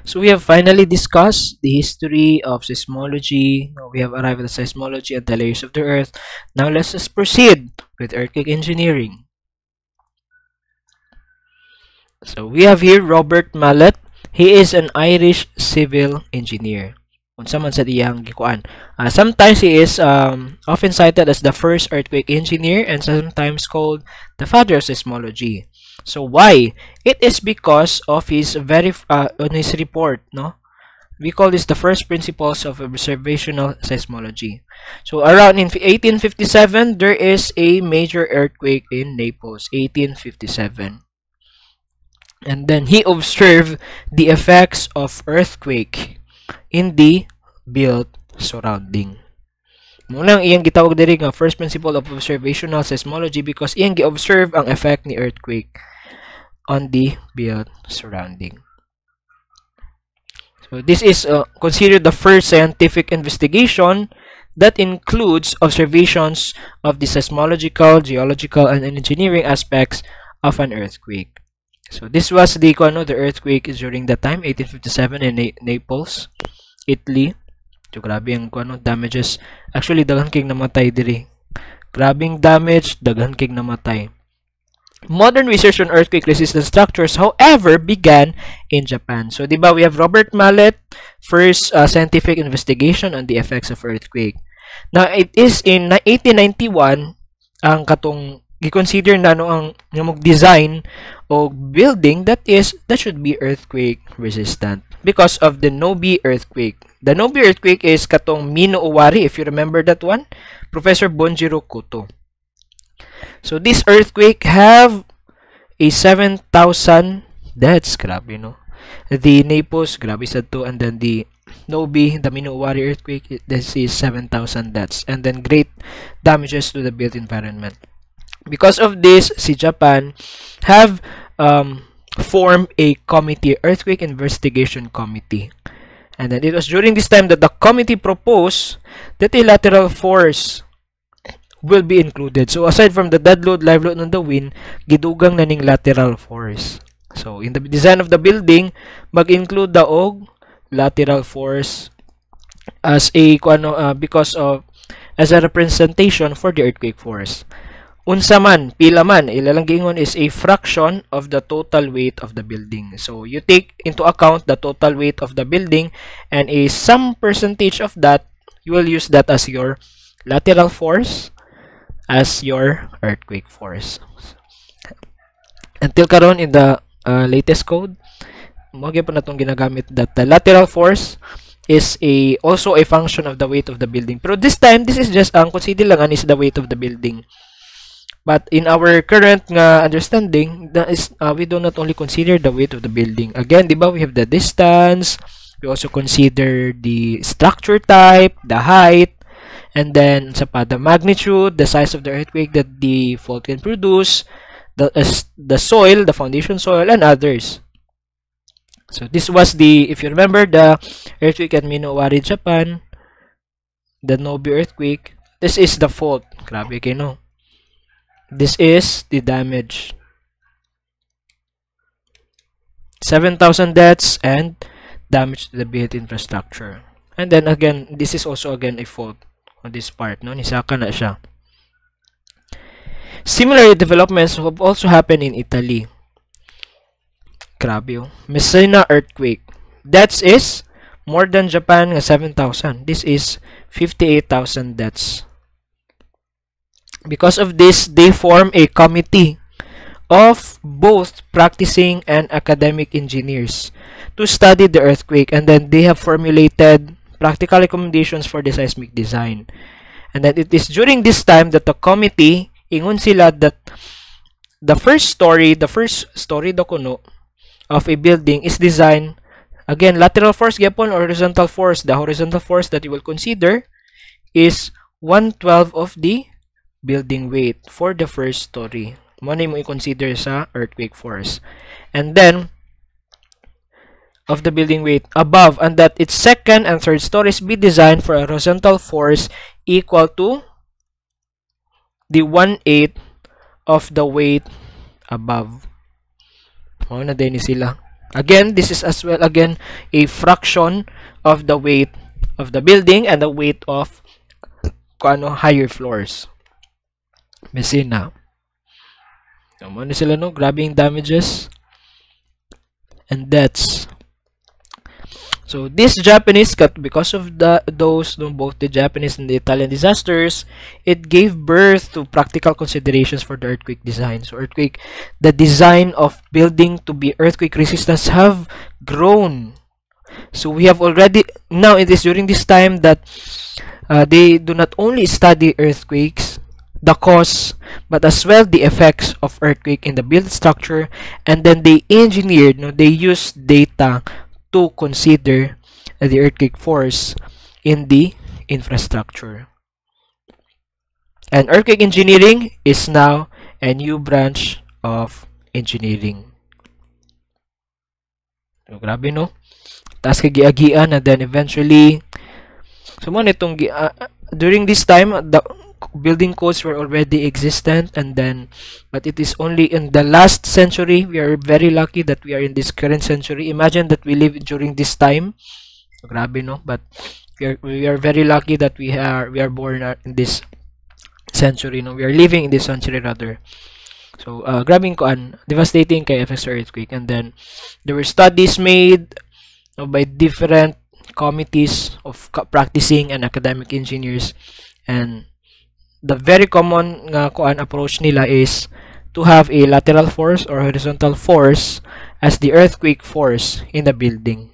So we have finally discussed the history of seismology. We have arrived at seismology and the layers of the earth. Now let's just proceed with earthquake engineering. So we have here Robert Mallet. He is an Irish civil engineer. Unsa man sa iyang gikuan. Sometimes he is often cited as the first earthquake engineer and sometimes called the father of seismology. So why? It is because of his on his report, no? We call this the first principles of observational seismology. So around in 1857, there is a major earthquake in Naples, 1857. And then he observed the effects of earthquake in the built surrounding. Munang iyang gitawag diri nga first principle of observational seismology because iyang gi-observe ang effect ni earthquake on the built surrounding. So this is considered the first scientific investigation that includes observations of the seismological, geological, and engineering aspects of an earthquake. So this was the earthquake during that time, 1857 in Naples, Italy. So grabe ang damages. Actually, daghan kay namatay diri. Grabing damage, daghan kay namatay. Modern research on earthquake-resistant structures, however, began in Japan. So, di ba, we have Robert Mallet, first scientific investigation on the effects of earthquake. Now, it is in 1891 ang katong i-consider na ang design o building that should be earthquake resistant because of the Nobi earthquake. The Nobi earthquake is katong Mino Owari, if you remember that one, Professor Bonjiro Kuto. So this earthquake have a 7,000 deaths, grabe no. The Naples, grabe sad to, and then the Nobi, the Mino Owari earthquake, this is 7,000 deaths, and then great damages to the built environment. Because of this, si Japan have formed a committee, earthquake investigation committee. And then it was during this time that the committee proposed that a lateral force will be included. So aside from the dead load, live load on the wind, gidugang na ning lateral force. So in the design of the building, mag-include the lateral force as a because of as a representation for the earthquake force. Unsa man, pila man, ilalang giingon is a fraction of the total weight of the building. So you take into account the total weight of the building and some percentage of that, you will use that as your lateral force, as your earthquake force. Until karon in the latest code, mo gyud pa natong ginagamit that the lateral force is also a function of the weight of the building. Pero this time, this is just ang consider lang is the weight of the building. But in our current understanding, that is we do not only consider the weight of the building. Again, di ba, we have the distance, we also consider the structure type, the height, and then the magnitude, the size of the earthquake that the fault can produce, the soil, the foundation soil, and others. So this was if you remember, the earthquake at Mino Owari, Japan, the Nobi earthquake. This is the fault. Grabe kayo, no? This is the damage. 7,000 deaths and damage to the built infrastructure. And then again, this is also again a fault on this part, no? Nisaka na siya. Similar developments have also happened in Italy. Grabe, oh. Messina earthquake. That is more than Japan 7,000. This is 58,000 deaths. Because of this, they form a committee of both practicing and academic engineers to study the earthquake, and then they have formulated practical recommendations for the seismic design. And then it is during this time that the committee ingon sila that the first story do kuno of a building is designed again lateral force gyapon or horizontal force. The horizontal force that you will consider is 1/12 of the building weight for the first story. Mo na mo i-consider sa earthquake force. And then of the building weight above, and that its second and third stories be designed for a horizontal force equal to the 1/8 of the weight above. Mo na din sila. Again, this is as well again a fraction of the weight of the building and the weight of higher floors. Messina. Ano sila, no? Grabe yung damages and deaths. So this Japanese cut, because of those, no, both the Japanese and the Italian disasters, it gave birth to practical considerations for the earthquake design. So the design of building to be earthquake resistance have grown. So we have already, now it is during this time that they do not only study earthquakes, the cause, but as well the effects of earthquake in the built structure, and then they engineered, no, they used data to consider the earthquake force in the infrastructure. And earthquake engineering is now a new branch of engineering. So, grabe, no? Taas kagiagian, and then eventually, so mo nitong during this time, the building codes were already existent, and then, but it is only in the last century, we are very lucky that we are in this current century. Imagine that we live during this time. So, grabe, no? But we are very lucky that we are born in this century, no? We are living in this century rather. So grabing devastating kay FX earthquake. And then there were studies made, no, by different committees of practicing and academic engineers, and the very common approach nila is to have a lateral force or horizontal force as the earthquake force in the building.